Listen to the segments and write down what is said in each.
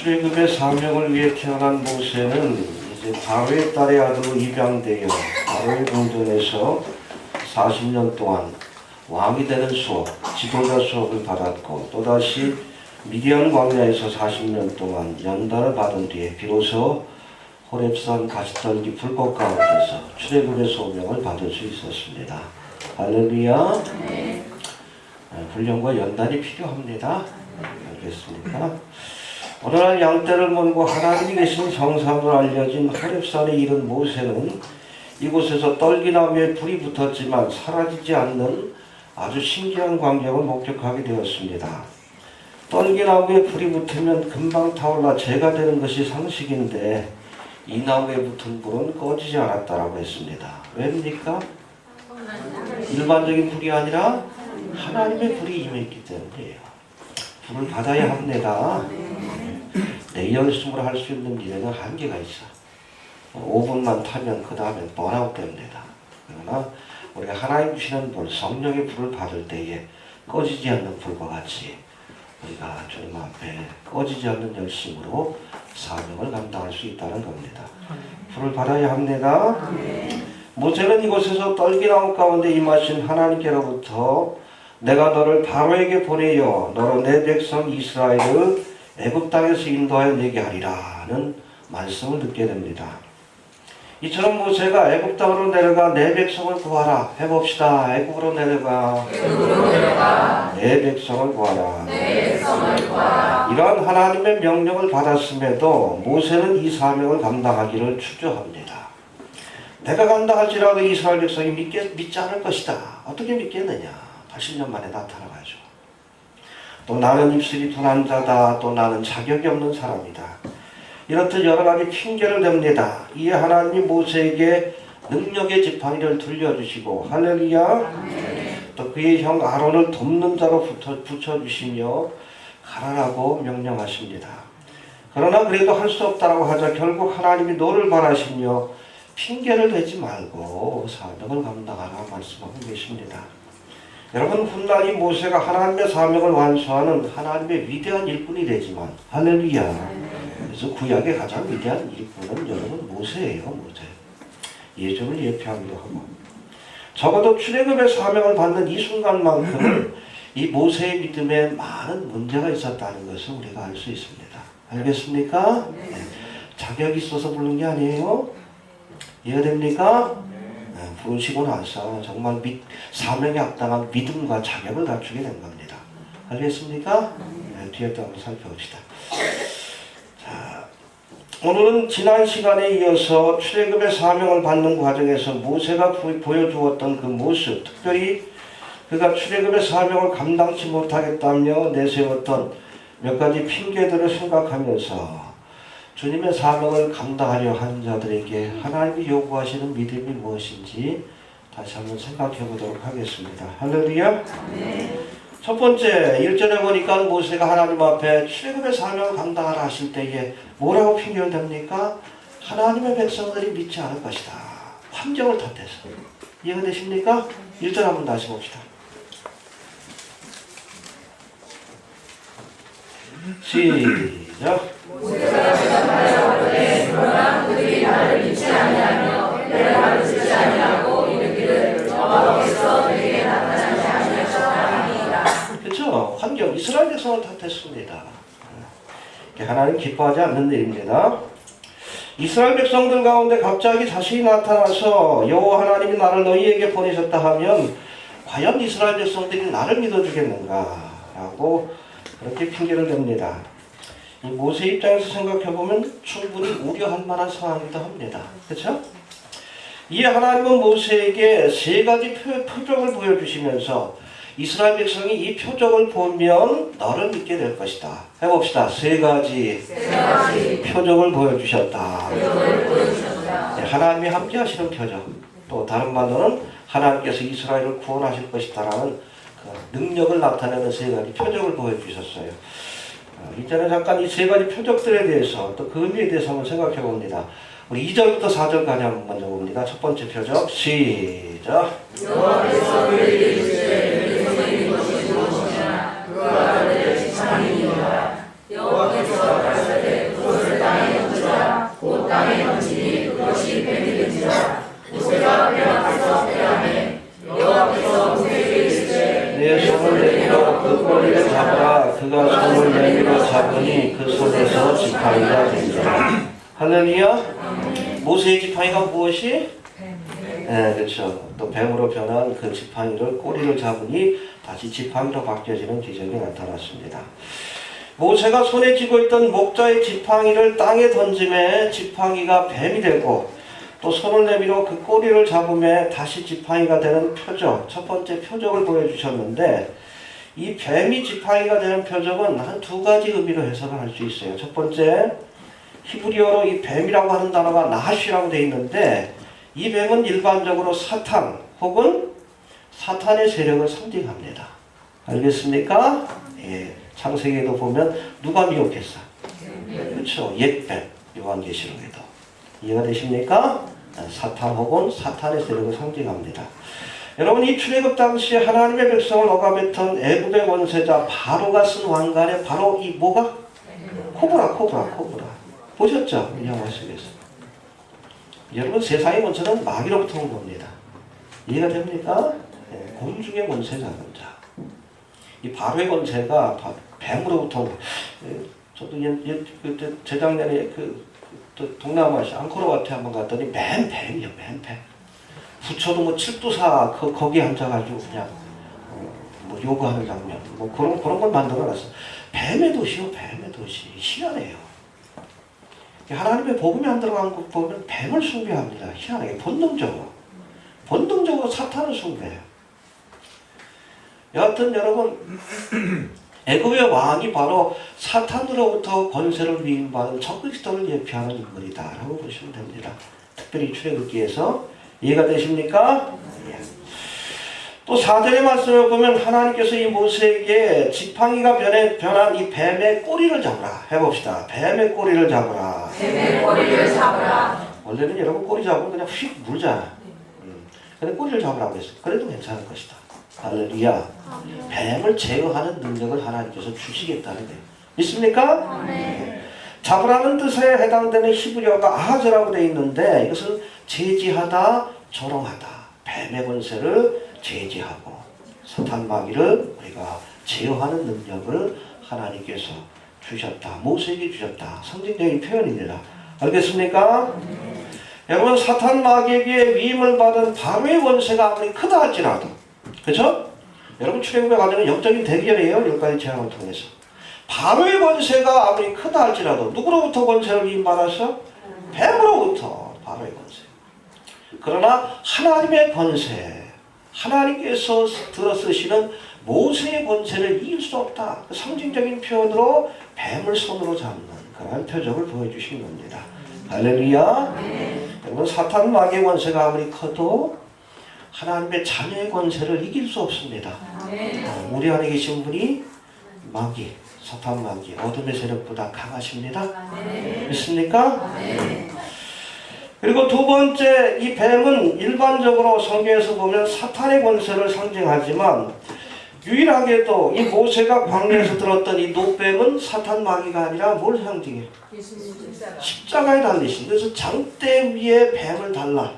출애굽의 사명을 위해 태어난 모세는 이제 바로의 딸의 아들로 입양되어 바로의 궁전에서 40년 동안 왕이 되는 수업, 지도자 수업을 받았고 또다시 미디안 광야에서 40년 동안 연단을 받은 뒤에 비로소 호렙산 가시떨기 불꽃 가운데서 출애굽의 소명을 받을 수 있었습니다. 할렐루야. 네. 훈련과 연단이 필요합니다. 알겠습니까? 오늘날 양떼를 몰고 하나님이 계신 정상으로 알려진 호렙산에 이른 모세는 이곳에서 떨기나무에 불이 붙었지만 사라지지 않는 아주 신기한 광경을 목격하게 되었습니다. 떨기나무에 불이 붙으면 금방 타올라 재가 되는 것이 상식인데 이 나무에 붙은 불은 꺼지지 않았다라고 했습니다. 왜입니까? 일반적인 불이 아니라 하나님의 불이 임했기 때문이에요. 불을 받아야 합니다. 내 연습으로 할 수 있는 일에는 한계가 있어. 5분만 타면 그 다음엔 번아웃 됩니다. 그러나 우리가 하나님 주시는 불, 성령의 불을 받을 때에 꺼지지 않는 불과 같이 우리가 주님 앞에 꺼지지 않는 열심으로 사명을 감당할 수 있다는 겁니다. 불을 받아야 합니다. 모세는 이곳에서 떨기나무 가운데 임하신 하나님께로부터 내가 너를 바로에게 보내어 너로 내 백성 이스라엘을 애굽 땅에서 인도하여 내게 하리라는 말씀을 듣게 됩니다. 이처럼 모세가 애굽 땅으로 내려가 내 백성을 구하라. 해봅시다. 애굽으로 내려가 내 백성을 구하라. 이러한 하나님의 명령을 받았음에도 모세는 이 사명을 감당하기를 주저합니다. 내가 간다 할지라도 이스라엘 백성이 믿지 않을 것이다. 어떻게 믿겠느냐. 80년 만에 나타나가지고. 또 나는 입술이 둔한 자다. 또 나는 자격이 없는 사람이다. 이렇듯 여러 가지 핑계를 댑니다. 이에 하나님이 모세에게 능력의 지팡이를 들려주시고 할렐루야. 또 그의 형 아론을 돕는 자로 붙여주시며 가라라고 명령하십니다. 그러나 그래도 할 수 없다라고 하자 결국 하나님이 너를 바라시며 핑계를 대지 말고 사명을 감당하라 말씀하고 계십니다. 여러분, 훗날 이 모세가 하나님의 사명을 완수하는 하나님의 위대한 일꾼이 되지만 할렐루야. 그래서 구약의 가장 위대한 일꾼은 여러분 모세예요. 모세. 예전을 예표하기도 하고 적어도 출애굽의 사명을 받는 이 순간만큼은 이 모세의 믿음에 많은 문제가 있었다는 것을 우리가 알 수 있습니다. 알겠습니까? 네. 자격이 있어서 부른 게 아니에요. 이해됩니까? 부르시고 나서 정말 사명에 합당한 믿음과 자격을 갖추게 된 겁니다. 알겠습니까? 네, 뒤에 또 한번 살펴봅시다. 자, 오늘은 지난 시간에 이어서 출애굽의 사명을 받는 과정에서 모세가 보여주었던 그 모습, 특별히 그가 출애굽의 사명을 감당치 못하겠다며 내세웠던 몇 가지 핑계들을 생각하면서 주님의 사명을 감당하려 하는 자들에게 하나님이 요구하시는 믿음이 무엇인지 다시 한번 생각해 보도록 하겠습니다. 할렐루야. 네. 첫 번째 1절에 보니까 모세가 하나님 앞에 출애굽의 사명을 감당하라 하실 때에 뭐라고 핑계를 댑니까? 하나님의 백성들이 믿지 않을 것이다. 환경을 탓해서. 이해가 되십니까? 1절 한번 다시 봅시다. 시작. 모세가 대답하여 그러나 그들이 나를 믿지 아니하며 내가 가르치지 아니하고 이르기를 여호와께서 내게 나타나지 아니하셨나이다. 그렇죠. 환경 이스라엘 백성을 탓했습니다. 하나님 기뻐하지 않는 일입니다. 이스라엘 백성들 가운데 갑자기 자신이 나타나서 여호와 하나님이 나를 너희에게 보내셨다 하면 과연 이스라엘 백성들이 나를 믿어주겠는가 라고 그렇게 핑계를 댑니다. 이 모세 입장에서 생각해보면 충분히 우려할 만한 상황이기도 합니다. 그렇죠? 이에 하나님은 모세에게 세 가지 표적을 보여주시면서 이스라엘 백성이 이 표적을 보면 너를 믿게 될 것이다. 해봅시다. 세 가지 표적을 보여주셨다. 하나님이 함께 하시는 표적. 또 다른 말로는 하나님께서 이스라엘을 구원하실 것이다라는 그 능력을 나타내는 세 가지 표적을 보여주셨어요. 이전에 잠깐 이 세 가지 표적들에 대해서 또 그 의미에 대해서 한번 생각해 봅니다. 우리 2절부터 4절까지 한번 먼저 봅니다. 첫 번째 표적 시작. 여호와께서 그에게 이르시되 너희 것이 무엇이냐 그가 그를 지팡이니라. 여호와께서 가라사대 그가 손을 내밀어 잡으니 그 손에서 지팡이가 된다. 할렐루야. 모세의 지팡이가 무엇이? 그렇죠. 또 뱀으로 변한 그 지팡이를 꼬리를 잡으니 다시 지팡이로 바뀌어지는 기적이 나타났습니다. 모세가 손에 쥐고 있던 목자의 지팡이를 땅에 던짐에 지팡이가 뱀이 되고 또 손을 내밀어 그 꼬리를 잡음에 다시 지팡이가 되는 표적, 첫 번째 표적을 보여주셨는데 이 뱀이 지팡이가 되는 표적은 한 두 가지 의미로 해석을 할 수 있어요. 첫 번째, 히브리어로 이 뱀이라고 하는 단어가 나하시라고 되어 있는데 이 뱀은 일반적으로 사탄 혹은 사탄의 세력을 상징합니다. 알겠습니까? 예, 창세기에도 보면 누가 미혹했어? 그렇죠. 옛뱀, 요한계시록에도. 이해가 되십니까? 사탄 혹은 사탄의 세력을 상징합니다. 여러분, 이 출애굽 당시에 하나님의 백성을 억압했던 애굽의 원세자 바로가 쓴 왕관에 바로 이 뭐가? 코브라. 보셨죠? 이 영화 속에서. 여러분, 세상의 원세는 마귀로부터 온 겁니다. 이해가 됩니까? 공중의 원세자는 자. 이 바로의 원세가 뱀으로부터 온 거예요. 저도 재작년에 동남아시아 앙코르와트에 한번 갔더니 뱀이요, 뱀. 부처도 뭐 칠두사 거기에 앉아가지고 그냥 뭐 요구하는 장면 뭐 그런 걸 만들어놨어. 뱀의 도시요, 뱀의 도시. 희한해요. 하나님의 복음이 안 들어간 거 보면 뱀을 숭배합니다. 희한하게 본능적으로 사탄을 숭배해요. 여하튼 여러분, 애굽의 왕이 바로 사탄으로부터 권세를 위임받은 적그리스도를 예표하는 인물이다라고 보시면 됩니다. 특별히 출애굽기에서 이해가 되십니까? 예. 또 4절의 말씀을 보면 하나님께서 이 모세에게 지팡이가 변한 이 뱀의 꼬리를 잡으라. 해봅시다. 뱀의 꼬리를 잡으라. 뱀의 꼬리를 잡으라. 원래는 여러분 꼬리 잡으면 그냥 휙 물잖아. 근데 꼬리를 잡으라고 했어요. 그래도 괜찮을 것이다. 할렐루야. 뱀을 제어하는 능력을 하나님께서 주시겠다는 거예요. 믿습니까? 네. 잡으라는 뜻에 해당되는 히브리어가 아하즈라고 되어 있는데 이것은 제지하다, 조롱하다. 뱀의 권세를 제지하고 사탄 마귀를 우리가 제어하는 능력을 하나님께서 주셨다. 모세에게 주셨다. 상징적인 표현입니다. 알겠습니까? 여러분, 사탄 마귀에게 위임을 받은 바로의 권세가 아무리 크다 할지라도, 그렇죠? 여러분, 출애굽에 가면 영적인 대결이에요. 10가지 재앙을 통해서. 바로의 권세가 아무리 크다 할지라도 누구로부터 권세를 위임받았어? 뱀으로부터 바로의 권세. 그러나 하나님의 권세, 하나님께서 들어쓰시는 모세의 권세를 이길 수 없다. 상징적인 표현으로 뱀을 손으로 잡는 그런 표적을 보여주신 겁니다. 할렐루야. 여러분, 사탄 마귀의 권세가 아무리 커도 하나님의 자녀의 권세를 이길 수 없습니다. 우리 안에 계신 분이 마귀, 사탄 마귀, 어둠의 세력보다 강하십니다. 믿습니까? 그리고 두 번째, 이 뱀은 일반적으로 성경에서 보면 사탄의 권세를 상징하지만 유일하게도 이 모세가 광야에서 들었던 이 노뱀은 사탄 마귀가 아니라 뭘 상징해요? 십자가에 달리신. 그래서 장대 위에 뱀을 달라.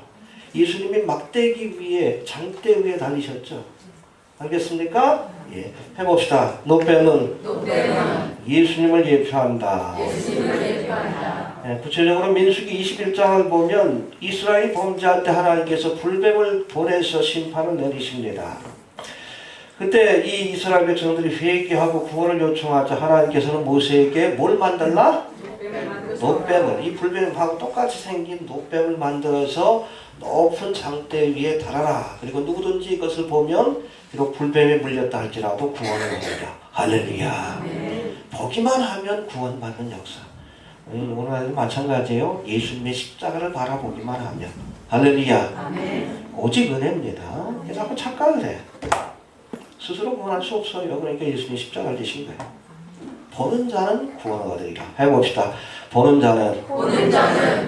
예수님이 막대기 위에, 장대 위에 달리셨죠. 알겠습니까? 예. 해봅시다. 노뱀은 예수님을 예표한다. 예, 구체적으로 민수기 21장을 보면 이스라엘이 범죄할 때 하나님께서 불뱀을 보내서 심판을 내리십니다. 그때 이 이스라엘 백성들이 회개하고 구원을 요청하자 하나님께서는 모세에게 뭘 만들라? 노뱀을, 이 불뱀하고 똑같이 생긴 노뱀을 만들어서 높은 장대 위에 달아라. 그리고 누구든지 이것을 보면 비록 불뱀에 물렸다 할지라도 구원을 얻으리라. 할렐루야. 보기만 하면 구원받는 역사. 오늘날도 마찬가지예요. 예수님의 십자가를 바라보기만 하면. 할렐루야. 오직 은혜입니다. 자꾸 착각을 해. 스스로 구원할 수 없어요. 그러니까 예수님이 십자가를 지신 거예요. 보는 자는 구원을 얻으리라. 해봅시다. 보는 자는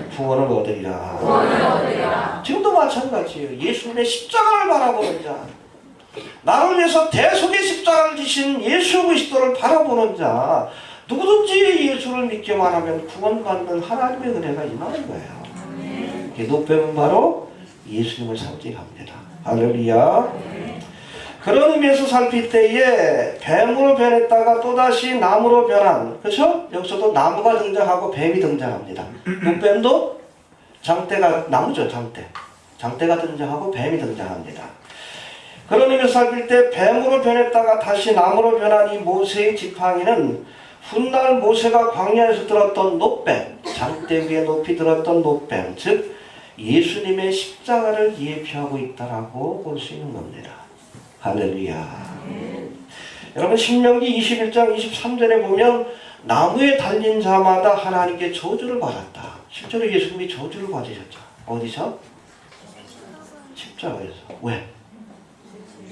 구원을 얻으리라. 지금도 마찬가지예요. 예수님의 십자가를 바라보는 자, 나를 위해서 대속의 십자가를 지신 예수 그리스도를 바라보는 자, 누구든지 예수를 믿기만 하면 구원받는 하나님의 은혜가 임하는 거예요. 노뱀은 바로 예수님을 상징합니다. 할렐루야. 그런 의미에서 살필 때에 뱀으로 변했다가 또다시 나무로 변한, 그렇죠? 여기서도 나무가 등장하고 뱀이 등장합니다. 뱀도 장대가 나무죠. 장대가 등장하고 뱀이 등장합니다. 그런 의미에서 살필 때 뱀으로 변했다가 다시 나무로 변한 이 모세의 지팡이는 훗날 모세가 광야에서 들었던 놋뱀, 장대 위에 높이 들었던 놋뱀, 즉 예수님의 십자가를 예표하고 있다라고 볼 수 있는 겁니다. 할렐루야. 여러분 신명기 21장 23절에 보면 나무에 달린 자마다 하나님께 저주를 받았다. 실제로 예수님이 저주를 받으셨죠. 어디서? 십자가에서. 왜?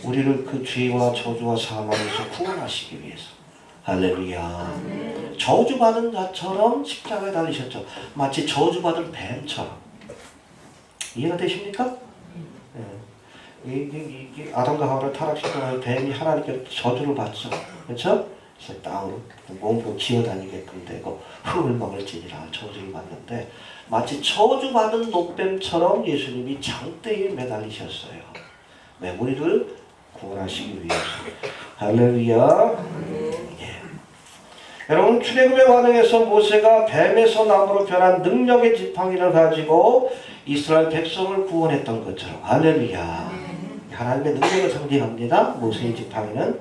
우리를 그 죄와 저주와 사망에서 구원하시기 위해서. 할렐루야. 저주받은 자처럼 십자가에 달리셨죠. 마치 저주받은 뱀처럼. 이해가 되십니까? 이게 아담과 하와를 타락시켜서 뱀이 하나님께 저주를 받죠. 그렇죠? 그래서 땅으로 몸으로 기어다니게끔 되고 흙을 먹을지니라 저주를 받는데 마치 저주받은 놋뱀처럼 예수님이 장대에 매달리셨어요. 네, 우리를 구원하시기 위해서. 할렐루야. 예. 여러분 출애굽의 과정에서 모세가 뱀에서 나무로 변한 능력의 지팡이를 가지고 이스라엘 백성을 구원했던 것처럼. 할렐루야. 하나님의 능력을 상징합니다. 모세의 지팡이는.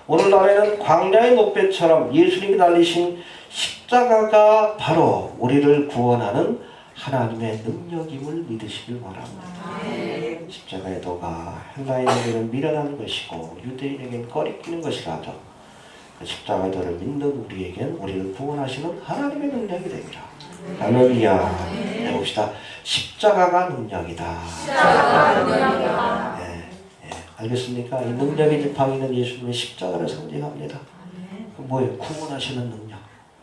오늘날에는 광야의 놋뱀처럼 예수님이 달리신 십자가가 바로 우리를 구원하는 하나님의 능력임을 믿으시길 바랍니다. 십자가의 도가 헬라인에게는 미련한 것이고 유대인에게는 꺼리끼는 것이라도 그 십자가의 도를 믿는 우리에겐 우리를 구원하시는 하나님의 능력이 됩니다. 할렐루야. 해봅시다. 십자가가 능력이다. 알겠습니까? 이 능력의 지팡이는 예수님의 십자가를 상징합니다. 뭐예요? 구원하시는 능력.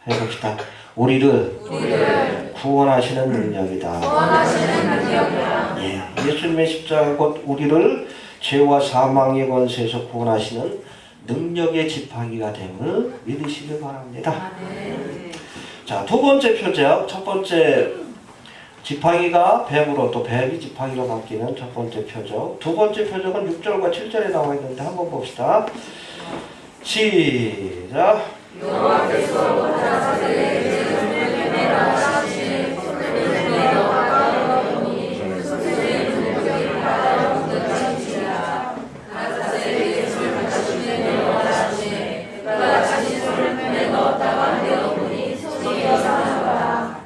해봅시다. 우리를 구원하시는 능력이다. 예, 예수님의 십자가 곧 우리를 죄와 사망의 권세에서 구원하시는 능력의 지팡이가 됨을 믿으시길 바랍니다. 자, 두 번째 표적, 첫 번째 지팡이가 뱀으로 또 뱀이 지팡이로 바뀌는 첫 번째 표적. 두 번째 표적은 6절과 7절에 나와 있는데 한번 봅시다. 시작.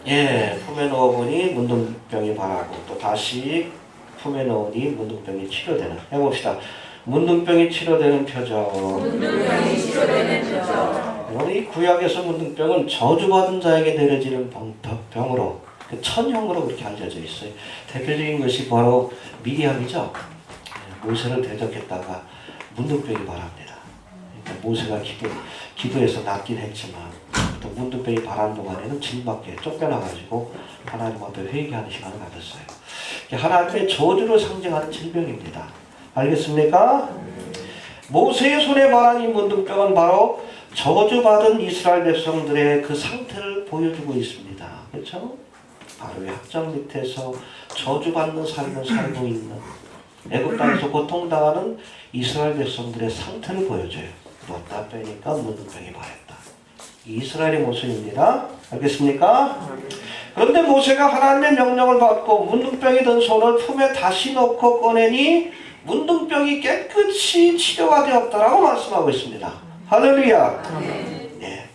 예, 품에 넣어보니 문둥병이 바라고 또 다시 품에 넣으니 문둥병이 치료되는. 해봅시다. 문둥병이 치료되는 표적. 우리 구약에서 문둥병은 저주받은 자에게 내려지는 병으로 그 천형으로 그렇게 알려져 있어요. 대표적인 것이 바로 미리암이죠. 모세를 대적했다가 문둥병이 바랍니다. 그러니까 모세가 기도해서 낫긴 했지만 또 문둥병이 바라는 동안에는 진 밖에 쫓겨나가지고 하나님 앞에 회개하는 시간을 가졌어요. 하나님의 저주를 상징하는 질병입니다. 알겠습니까? 모세의 손에 바란 이 문둥병은 바로 저주받은 이스라엘 백성들의 그 상태를 보여주고 있습니다. 그렇죠? 바로의 학장 밑에서 저주받는 삶을 살고 있는 애굽 땅에서 고통당하는 이스라엘 백성들의 상태를 보여줘요. 넣었다 빼니까 문둥병이 바랬다. 이스라엘의 모습입니다. 알겠습니까? 그런데 모세가 하나님의 명령을 받고 문둥병이 든 손을 품에 다시 넣고 꺼내니 문둥병이 깨끗이 치료가 되었다라고 말씀하고 있습니다. 할렐루야. 네.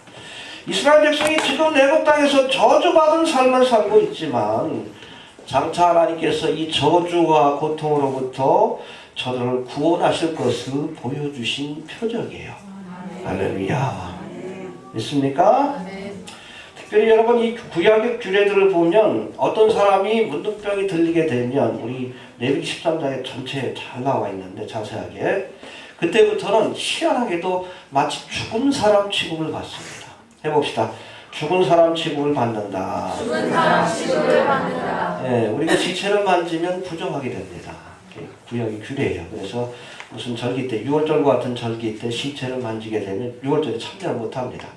이스라엘 백성이 지금 애굽 땅에서 저주받은 삶을 살고 있지만 장차 하나님께서 이 저주와 고통으로부터 저들을 구원하실 것을 보여주신 표적이에요. 할렐루야. 믿습니까? 특별히 여러분 이 구약의 규례들을 보면 어떤 사람이 문둥병이 들리게 되면 우리 레위기 13장에 전체에 잘 나와 있는데 자세하게 그때부터는 희한하게도 마치 죽은 사람 취급을 받습니다. 해봅시다. 죽은 사람 취급을 받는다. 네, 우리가 지체를 만지면 부정하게 됩니다. 구약의 규례예요. 그래서 무슨 절기 때 6월절 같은 절기 때 시체를 만지게 되면 6월절에 참여를 못합니다.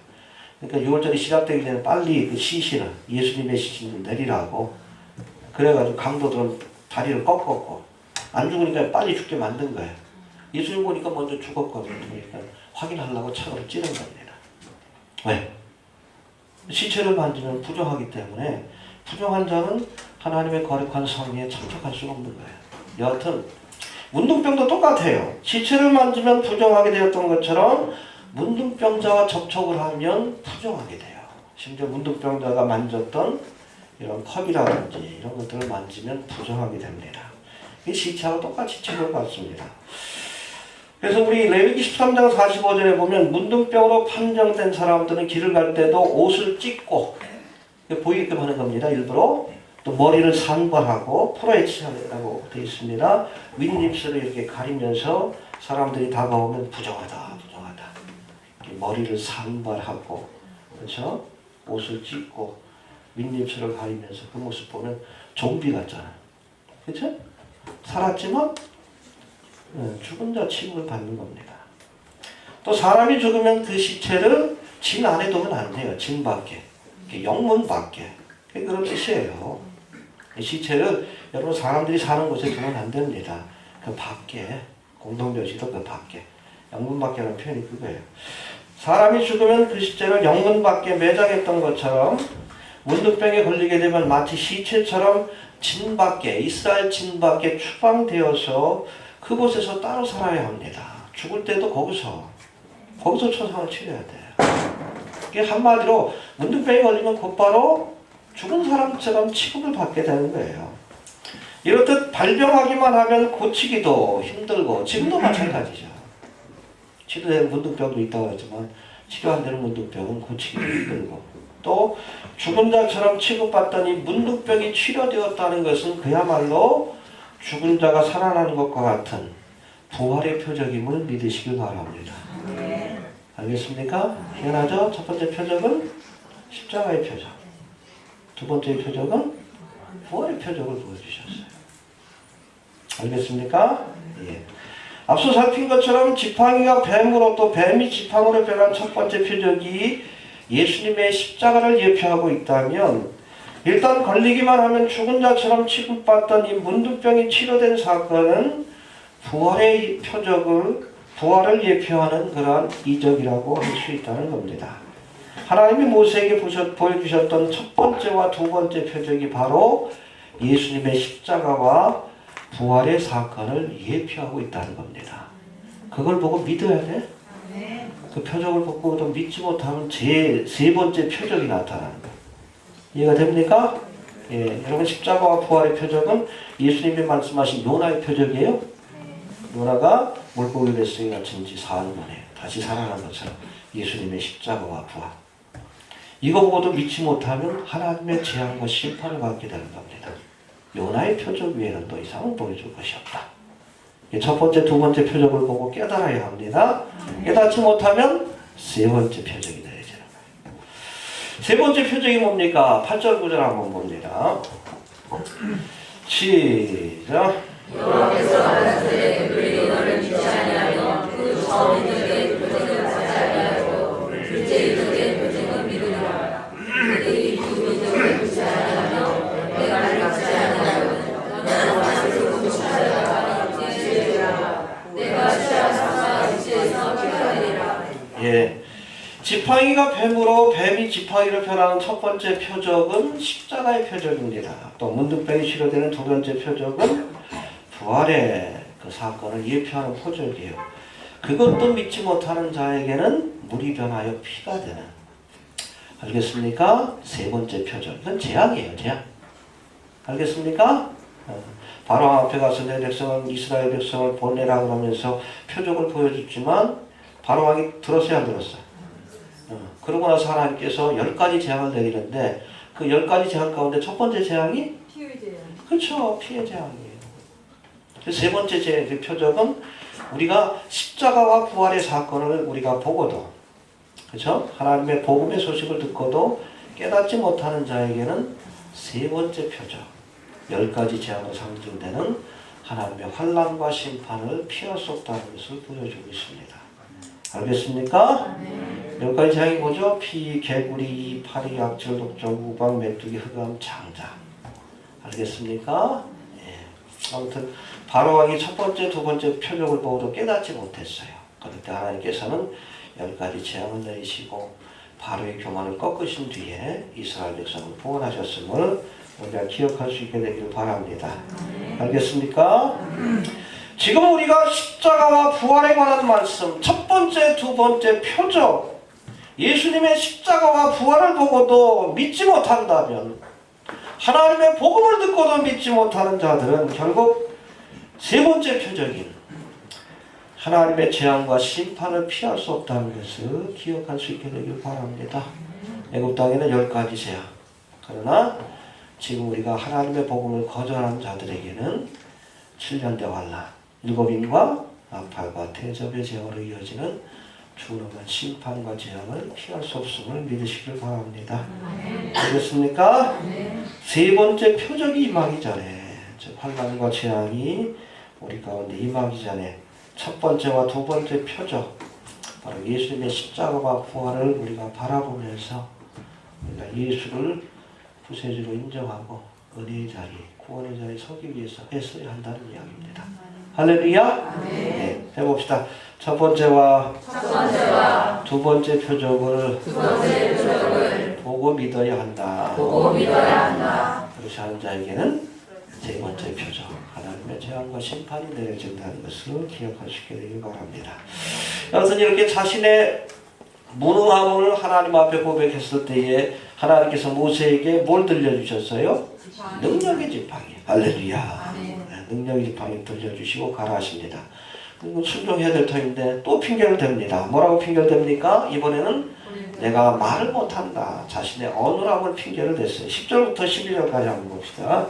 그러니까 6월절이 시작되기 전에 빨리 그 시신을 예수님의 시신을 내리라고 그래가지고 강도들은 다리를 꺾었고 안 죽으니까 빨리 죽게 만든 거예요. 예수님 보니까 먼저 죽었거든요. 그러니까 확인하려고 차로 찌른 겁니다. 왜? 시체를 만지면 부정하기 때문에 부정한 자는 하나님의 거룩한 성리에 참석할 수가 없는 거예요. 여하튼 문둥병도 똑같아요. 시체를 만지면 부정하게 되었던 것처럼 문둥병자와 접촉을 하면 부정하게 돼요. 심지어 문둥병자가 만졌던 이런 컵이라든지 이런 것들을 만지면 부정하게 됩니다. 이 시체하고 똑같이 취급을 받습니다. 그래서 우리 레위기 13장 45절에 보면 문둥병으로 판정된 사람들은 길을 갈 때도 옷을 찢고 보이게끔 하는 겁니다. 일부러 또 머리를 산발하고 프로에치라고 되어 있습니다. 윗입술을 이렇게 가리면서 사람들이 다가오면 부정하다, 부정하다. 머리를 산발하고 그렇죠? 옷을 찢고 윗입술을 가리면서 그 모습 보면 좀비 같잖아요. 그렇죠? 살았지만 죽은 자 취급을 받는 겁니다. 또 사람이 죽으면 그 시체를 진 안에 두면 안 돼요. 진 밖에. 영문 밖에. 그런 뜻이에요. 시체를 여러분 사람들이 사는 곳에 두면 안 됩니다. 그 밖에. 공동묘지도 그 밖에. 영문 밖에라는 표현이 그거예요. 사람이 죽으면 그 시체를 영문 밖에 매장했던 것처럼 문둥병에 걸리게 되면 마치 시체처럼 진 밖에, 이스라엘 진 밖에 추방되어서 그곳에서 따로 살아야 합니다. 죽을 때도 거기서 초상을 치러야 돼요. 이게 한마디로 문둥병에 걸리면 곧바로 죽은 사람처럼 취급을 받게 되는 거예요. 이렇듯 발병하기만 하면 고치기도 힘들고 지금도 마찬가지죠. 치료된 문둥병도 있다고 했지만 치료 안 되는 문둥병은 고치기도 힘들고 또 죽은 자처럼 취급받더니 문둥병이 치료되었다는 것은 그야말로 죽은 자가 살아나는 것과 같은 부활의 표적임을 믿으시길 바랍니다. 네. 알겠습니까? 희한하죠? 첫 번째 표적은 십자가의 표적. 두 번째 표적은 부활의 표적을 보여주셨어요. 알겠습니까? 예. 앞서 살핀 것처럼 지팡이가 뱀으로 또 뱀이 지팡이로 변한 첫 번째 표적이 예수님의 십자가를 예표하고 있다면 일단 걸리기만 하면 죽은 자처럼 취급받던 이 문둥병이 치료된 사건은 부활의 부활을 예표하는 그러한 이적이라고 할 수 있다는 겁니다. 하나님이 모세에게 보여주셨던 첫 번째와 두 번째 표적이 바로 예수님의 십자가와 부활의 사건을 예표하고 있다는 겁니다. 그걸 보고 믿어야 돼? 그 표적을 보고도 믿지 못하면 세 번째 표적이 나타나는 거예요. 이해가 됩니까? 예, 여러분 십자가와 부활의 표적은 예수님이 말씀하신 요나의 표적이에요. 요나가 물고기 뱃속에 갇힌 지 사흘 만에 다시 살아난 것처럼 예수님의 십자가와 부활. 이거 보고도 믿지 못하면 하나님의 재앙과 심판을 받게 되는 겁니다. 요나의 표적 외에는 더 이상은 보여줄 것이 없다. 첫 번째, 두 번째 표적을 보고 깨달아야 합니다. 깨닫지 못하면 세 번째 표적이 되어지는 거예요. 세 번째 표적이 뭡니까? 8절 9절 한번 봅니다. 시작. 여호와께서 가라사대 그들이 너를 믿지 아니하며 그 처음 이적의 표적을 받지 아니하고 둘째 이적의 표적은 믿으리라. 그들이 그 이적을 믿지 아니하며 내가 믿지 아니하면 너는 다시로 찾아다가 지혜라. 내가 시아사가 지혜에서 피하리라. 예. 지팡이가 뱀으로 뱀이 지팡이를 변하는 첫 번째 표적은 십자가의 표적입니다. 또 문둥병이 치료되는 두 번째 표적은 부활의 그 사건을 예표하는 표적이에요. 그것도 믿지 못하는 자에게는 물이 변하여 피가 되는. 알겠습니까? 세 번째 표적. 이건 재앙이에요. 재앙. 알겠습니까? 바로 앞에 가서 내 백성은 이스라엘 백성을 보내라 그러면서 표적을 보여줬지만 바로 왕이 들었어요, 안 들었어요? 그러고 나서 하나님께서 10가지 재앙을 내리는데 그 10가지 재앙 가운데 첫 번째 재앙이 피해 재앙. 그렇죠. 피해 재앙이에요. 세 번째 그 표적은 우리가 십자가와 부활의 사건을 우리가 보고도 그렇죠? 하나님의 복음의 소식을 듣고도 깨닫지 못하는 자에게는 세 번째 표적 10가지 재앙으로 상징되는 하나님의 환난과 심판을 피할 수 없다는 것을 보여주고 있습니다. 알겠습니까? 10가지 재앙이 뭐죠? 피, 개구리, 파리, 악질, 독종, 우방, 메뚜기, 흑암, 장자. 알겠습니까? 예. 아무튼 바로왕이 첫 번째, 두 번째 표적을 보고도 깨닫지 못했어요. 그런데 하나님께서는 10가지 재앙을 내리시고 바로의 교만을 꺾으신 뒤에 이스라엘 백성을 구원하셨음을 우리가 기억할 수 있게 되기를 바랍니다. 알겠습니까? 지금 우리가 십자가와 부활에 관한 말씀, 첫 번째, 두 번째 표적, 예수님의 십자가와 부활을 보고도 믿지 못한다면, 하나님의 복음을 듣고도 믿지 못하는 자들은 결국 세 번째 표적인 하나님의 재앙과 심판을 피할 수 없다는 것을 기억할 수 있게 되길 바랍니다. 애굽 땅에는 10가지 재앙. 그러나 지금 우리가 하나님의 복음을 거절한 자들에게는 7년대 환난, 일곱인과 나팔과 대접의 재앙으로 이어지는 주름한 심판과 재앙을 피할 수 없음을 믿으시길 바랍니다. 알겠습니까? 세 번째 표적이 임하기 전에, 즉 환난과 재앙이 우리 가운데 임하기 전에 첫 번째와 두 번째 표적, 바로 예수님의 십자가와 부활을 우리가 바라보면서 우리가 예수를 구세주로 인정하고 은혜의 자리, 구원의 자리에 서기 위해서 애써야 한다는 이야기입니다. 할렐루야! 네, 해봅시다. 첫 번째와 두 번째 표적을 보고 믿어야 한다. 그렇지 않은 자에게는 세 번째 표적, 하나님의 재앙과 심판이 내려진다는 것을 기억할 수 있게 되길 바랍니다. 여러분, 이렇게 자신의 무능함을 하나님 앞에 고백했을 때에 하나님께서 모세에게 뭘 들려주셨어요? 능력의 지팡이. 할렐루야. 능력의 지팡이 들려주시고 가라 하십니다. 순종해야 될 터인데 또 핑계를 댑니다. 뭐라고 핑계를 댑니까? 이번에는 내가 말을 못한다. 자신의 어눌함을 핑계를 댔어요. 10절부터 11절까지 한번 봅시다.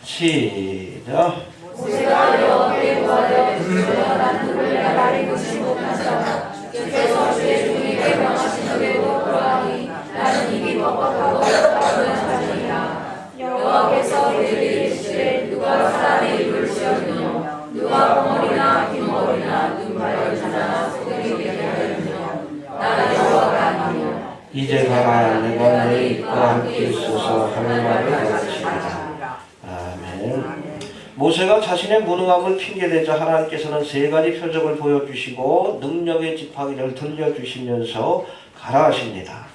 시작. 모세가 여호와께 구하여 주여 나는 원래 말이 듣지 못하시다가 주께서 주의 종에게 명하신 적에도 그러하니 나는 입이 뻑뻑하고 가부는 자니라. 여호와께서 그에게 이르시되 누가 사람의 입을 씌웠느냐 누가 벙어리나 빗머리나 눈발을 찾아 속에 있게 하였느냐 나는 여호와가 아니냐. 이제 가라. 내가 내 입과 함께 있어서 할 말을 마치리라. 아멘. 모세가 자신의 무능함을 핑계대자 하나님께서는 세 가지 표적을 보여주시고 능력의 지팡이를 들려주시면서 가라 하십니다.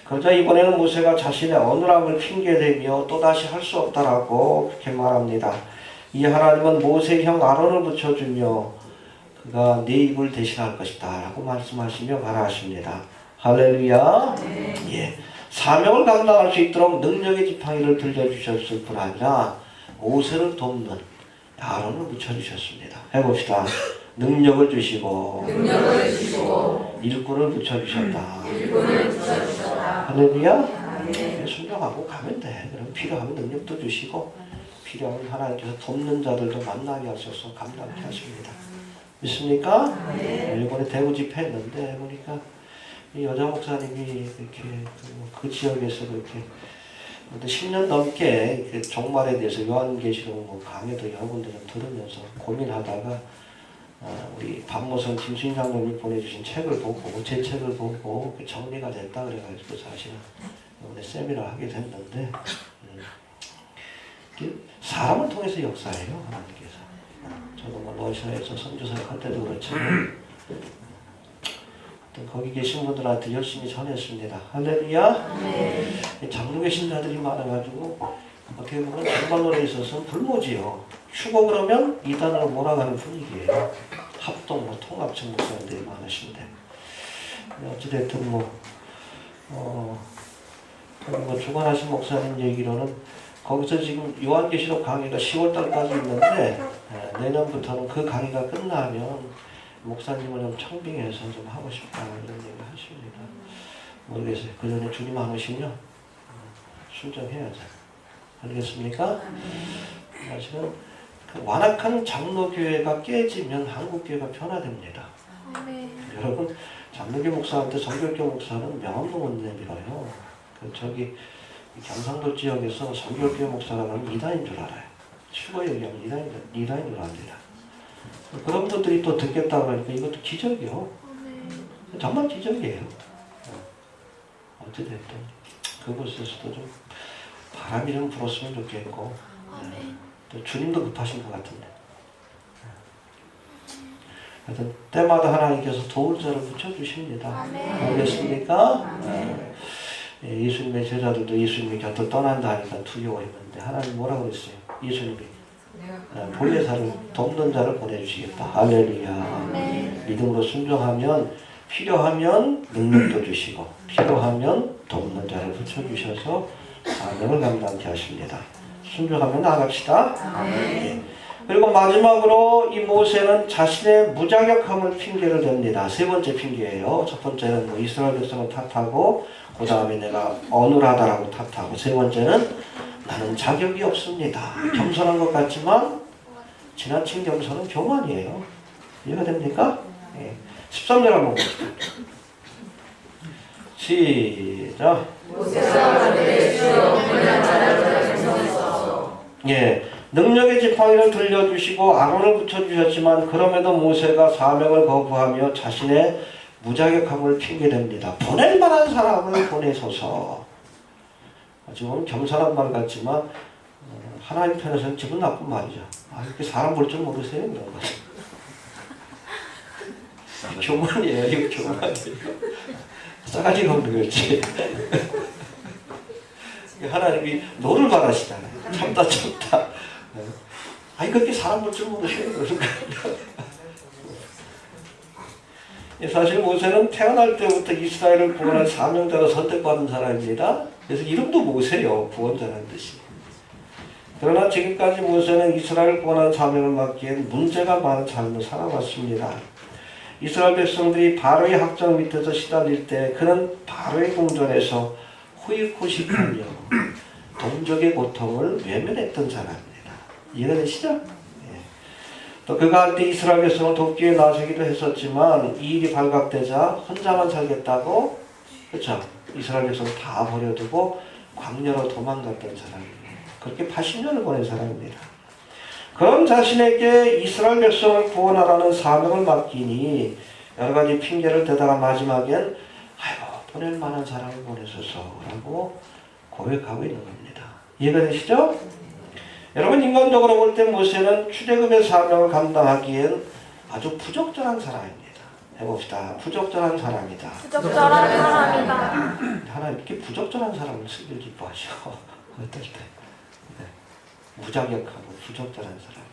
그러자 이번에는 모세가 자신의 어눌함을 핑계대며 또다시 할 수 없다라고 그렇게 말합니다. 이 하나님은 모세의 형 아론을 붙여주며 그가 네 입을 대신할 것이다 라고 말씀하시며 가라 하십니다. 할렐루야. 예. 사명을 감당할 수 있도록 능력의 지팡이를 들려주셨을 뿐 아니라 모세를 돕는 아론을 붙여주셨습니다. 해봅시다. 능력을 주시고 일꾼을 붙여주셨다. 할렐루야. 순종하고 가면 돼. 그럼 필요하면 능력도 주시고 필요하면 하나님께서 돕는 자들도 만나게 하셔서 감당케 하십니다. 믿습니까? 이번에 대구 집회했는데 보니까 이 여자 목사님이 이렇게 그 지역에서 이렇게 10년 넘게 종말에 대해서 요한계시록 강의도 여러 군데 좀 들으면서 고민하다가 우리 박모선 김수인 장로님이 보내주신 책을 보고 제 책을 보고 정리가 됐다 그래가지고 사실은 이번에 세미나를 하게 됐는데 사람을 통해서 역사해요 하나님께서. 저도 뭐 러시아에서 선교사역 할 때도 그렇지만 거기 계신 분들한테 열심히 전했습니다. 할렐루야. 장로계 신자들이 많아가지고 어떻게 보면 정말론에 있어서는 불모지요. 휴고 그러면 이단으로 몰아가는 분위기예요. 합동 통합청 목사님들이 많으신데 어찌됐든 주관하신 목사님 얘기로는 거기서 지금 요한계시록 강의가 10월달까지 있는데 내년부터는 그 강의가 끝나면 목사님을 좀 청빙해서 좀 하고 싶다 이런 얘기를 하십니다. 모르겠어요. 그 전에 주님 안 오시면 순종해야죠. 알겠습니까? 사실은 그 완악한 장로교회가 깨지면 한국교회가 변화됩니다. 여러분 장로교 목사한테 정결교 목사는 명함도 못 내밀어요. 저기 경상도 지역에서 정결교 목사라는 이단인 줄 알아요. 추가 얘기하면 이단인 줄 압니다. 그런 분들이 또 듣겠다 그러니까 이것도 기적이요. 정말 기적이에요. 어찌됐든 그곳에서도 좀 바람이 좀 불었으면 좋겠고 또 주님도 급하신 것 같은데 하여튼 때마다 하나님께서 도울 자를 붙여주십니다. 알겠습니까? 예, 예수님의 제자들도 예수님이 곁을 떠난다 하니까 두려워했는데 하나님 뭐라고 그랬어요? 예수님이 보혜사를 돕는 자를 보내주시겠다. 할렐루야. 믿음으로 순종하면 필요하면 능력도 주시고 필요하면 돕는 자를 붙여주셔서 사명을 감당케 하십니다. 순종하면 나갑시다. 예. 그리고 마지막으로 이 모세는 자신의 무자격함을 핑계를 댑니다. 세 번째 핑계예요. 첫 번째는 뭐 이스라엘 백성을 탓하고, 그 다음에 내가 어눌하다라고 탓하고, 세 번째는 나는 자격이 없습니다. 겸손한 것 같지만 지나친 겸손은 교만이에요. 이해가 됩니까? 예. 13절 한번 봅시다. 시작. 예. 능력의 지팡이를 들려주시고 아론을 붙여주셨지만 그럼에도 모세가 사명을 거부하며 자신의 무자격함을 핑계댑니다. 보낼 만한 사람을 보내소서. 지금 겸손한 말 같지만 하나님 편에서는 기분 나쁜 말이죠. 이렇게 사람 볼 줄 모르세요? 이런 거죠. 교만이에요. 이거 교만이에요. 싸가지가 없는 거지. 하나님이 너를 바라시잖아요. 참다. 그렇게 사람 볼 줄 모르세요? 사실 모세는 태어날 때부터 이스라엘을 구원할 사명자로 선택받은 사람입니다. 그래서 이름도 모세요. 구원자라는 뜻이. 그러나 지금까지 모세는 이스라엘을 구원하는 사명을 맡기엔 문제가 많은 삶을 살아왔습니다. 이스라엘 백성들이 바로의 학정 밑에서 시달릴 때 그는 바로의 궁전에서 호의호식하며 동족의 고통을 외면했던 사람입니다. 이해가 되시죠? 예. 또 그가 할 때 이스라엘 백성을 돕기 위해 나서기도 했었지만 이 일이 발각되자 혼자만 살겠다고, 그렇죠? 이스라엘 백성을 다 버려두고 광야로 도망갔던 사람이에요. 그렇게 80년을 보낸 사람입니다. 그런 자신에게 이스라엘 백성을 구원하라는 사명을 맡기니 여러 가지 핑계를 대다가 마지막엔 보낼 만한 사람을 보내소서라고 고백하고 있는 겁니다. 이해가 되시죠? 여러분, 인간적으로 볼 때 모세는 출애굽의 사명을 감당하기엔 아주 부적절한 사람입니다. 해봅시다. 부적절한 사람이다. 부적절한 사람이다. 하나님 이렇게 부적절한 사람을 쓰길 기뻐하셔. 어떨 때. 무자격하고 부적절한 사람이다.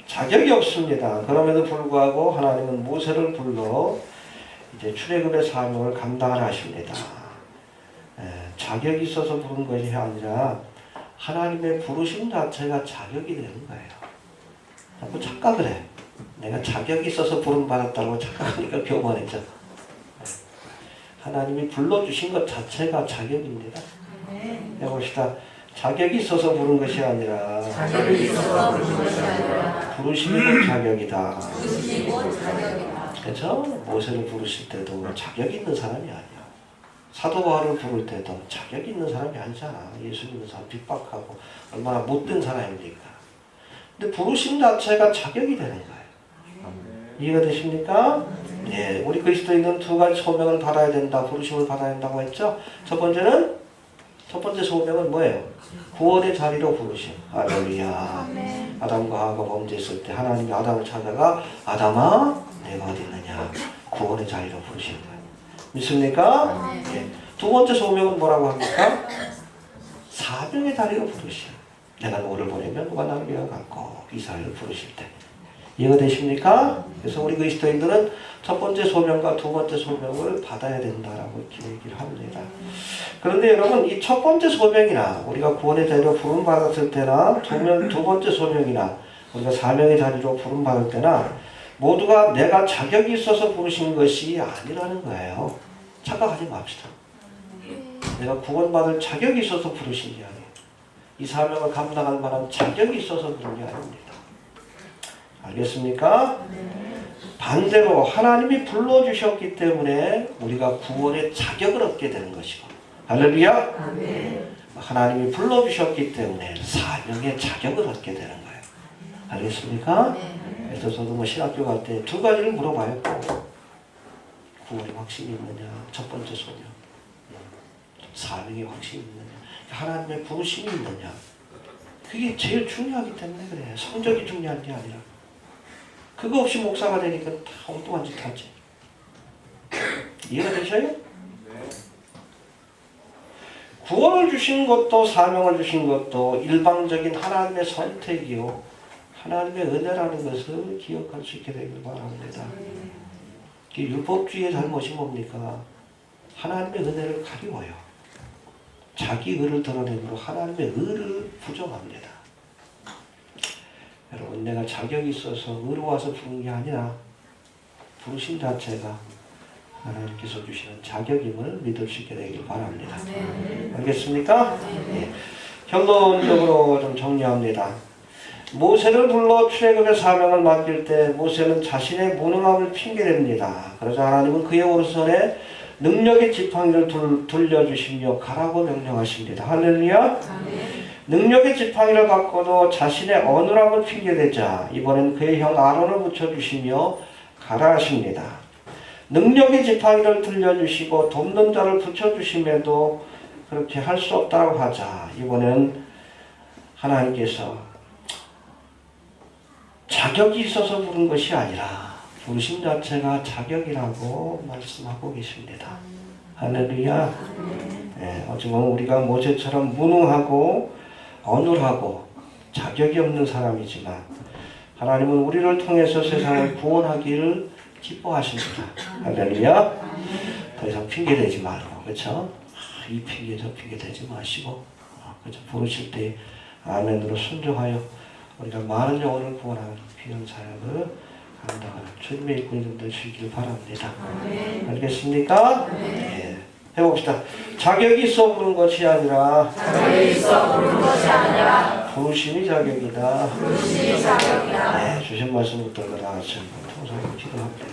자격이 없습니다. 그럼에도 불구하고 하나님은 모세를 불러 이제 출애굽의 사명을 감당하라 하십니다. 자격이 있어서 부른 것이 아니라 하나님의 부르심 자체가 자격이 되는 거예요. 자꾸 착각을 해. 내가 자격이 있어서 부름 받았다고 착각하니까 교만해져. 하나님이 불러주신 것 자체가 자격입니다. 해봅시다. 자격이 있어서 부른 것이 아니라 부르심이 자격이다. 그렇죠? 모세를 부르실 때도 자격이 있는 사람이 아니야. 사도 바울을 부를 때도 자격이 있는 사람이 아니잖아. 예수 믿는 사람 핍박하고 얼마나 못된 사람입니까? 근데 부르심 자체가 자격이 되는 거예요. 이해가 되십니까? 예, 우리 그리스도인은 두 가지 소명을 받아야 된다. 부르심을 받아야 된다고 했죠. 첫 번째 소명은 뭐예요? 구원의 자리로 부르심. 할렐루야. 아담과 하와가 범죄했을 때 하나님이 아담을 찾아가 아담아 내가 어디 있느냐. 구원의 자리로 부르시는 거예요. 믿습니까? 예. 두 번째 소명은 뭐라고 합니까? 사명의 자리로 부르심. 내가 누구를 보내면 누가 나를 이어갖고 이스라엘을 부르실 때. 이해가 되십니까? 그래서 우리 그리스도인들은 첫 번째 소명과 두 번째 소명을 받아야 된다라고 이렇게 얘기를 합니다. 그런데 여러분, 이 첫 번째 소명이나 우리가 구원의 자리로 부름받았을 때나 두 번째 소명이나 우리가 사명의 자리로 부름받을 때나 모두가 내가 자격이 있어서 부르신 것이 아니라는 거예요. 착각하지 맙시다. 내가 구원받을 자격이 있어서 부르신 게 아니에요. 이 사명을 감당할 만한 자격이 있어서 부른 게 아닙니다. 알겠습니까? 반대로 하나님이 불러주셨기 때문에 우리가 구원의 자격을 얻게 되는 것이고, 할렐루야? 하나님이 불러주셨기 때문에 사명의 자격을 얻게 되는 거예요. 알겠습니까? 그래서 저도 신학교 갈 때 두 가지를 물어봐요. 구원의 확신이 있느냐, 첫 번째 소명, 사명의 확신이 있느냐, 하나님의 부르심이 있느냐. 그게 제일 중요하기 때문에 그래요. 성적이 중요한 게 아니라. 그거 없이 목사가 되니까 다 엉뚱한 짓 하지. 이해가 되셔요? 구원을 주신 것도 사명을 주신 것도 일방적인 하나님의 선택이요 하나님의 은혜라는 것을 기억할 수 있게 되길 바랍니다. 율법주의의 잘못이 뭡니까? 하나님의 은혜를 가리워요. 자기 의를 드러내므로 하나님의 의를 부정합니다. 여러분, 내가 자격이 있어서 의로워서 부른 게 아니라 부르심 자체가 하나님께서 주시는 자격임을 믿을 수 있게 되길 바랍니다. 알겠습니까? 네. 결론적으로 좀 정리합니다. 모세를 불러 출애굽의 사명을 맡길 때 모세는 자신의 무능함을 핑계댑니다. 그러자 하나님은 그의 오른손에 능력의 지팡이를 돌려주시며 가라고 명령하십니다. 할렐루야. 능력의 지팡이를 갖고도 자신의 어눌함을 핑계대자 이번엔 그의 형 아론을 붙여주시며 가라 하십니다. 능력의 지팡이를 들려주시고 돕는 자를 붙여주심에도 그렇게 할 수 없다고 하자 이번엔 하나님께서 자격이 있어서 부른 것이 아니라 부르심 자체가 자격이라고 말씀하고 계십니다. 할렐루야. 네, 어찌 보면 우리가 모세처럼 무능하고 어눌하고 자격이 없는 사람이지만 하나님은 우리를 통해서 세상을 구원하기를 기뻐하십니다. 할렐루야. 더 이상 핑계대지 말고, 그렇죠? 이 핑계 저 핑계 대지 마시고, 그렇죠? 부르실 때 아멘으로 순종하여 우리가 많은 영혼을 구원하는 귀한 사역을 감당하는 주님의 일꾼이 되시길 바랍니다. 알겠습니까? 네. 해봅시다. 자격이 있어 부른 것이 아니라 부르심이 자격이다. 네, 주신 말씀 붙들고 다 같이 통성으로 기도합니다.